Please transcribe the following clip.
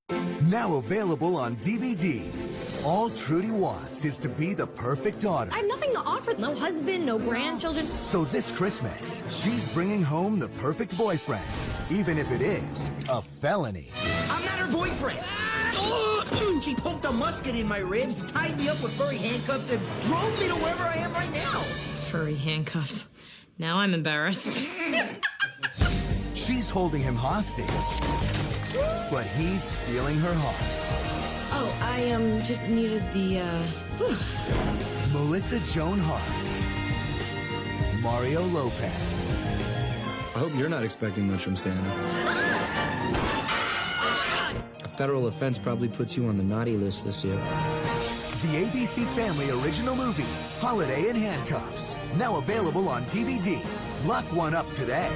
Now available on DVD. All Trudy wants is to be the perfect daughter. I have nothing to offer. No husband, no grandchildren. So this Christmas, she's bringing home the perfect boyfriend, even if it is a felony. I'm not her boyfriend. She poked a musket in my ribs, tied me up with furry handcuffs, and drove me to wherever I am right now. Furry handcuffs. Now I'm embarrassed. She's holding him hostage, but he's stealing her heart. Oh, I just needed the, Melissa Joan Hart. Mario Lopez. I hope you're not expecting much from Santa. A federal offense probably puts you on the naughty list this year. The ABC Family original movie, Holiday in Handcuffs. Now available on DVD. Lock one up today.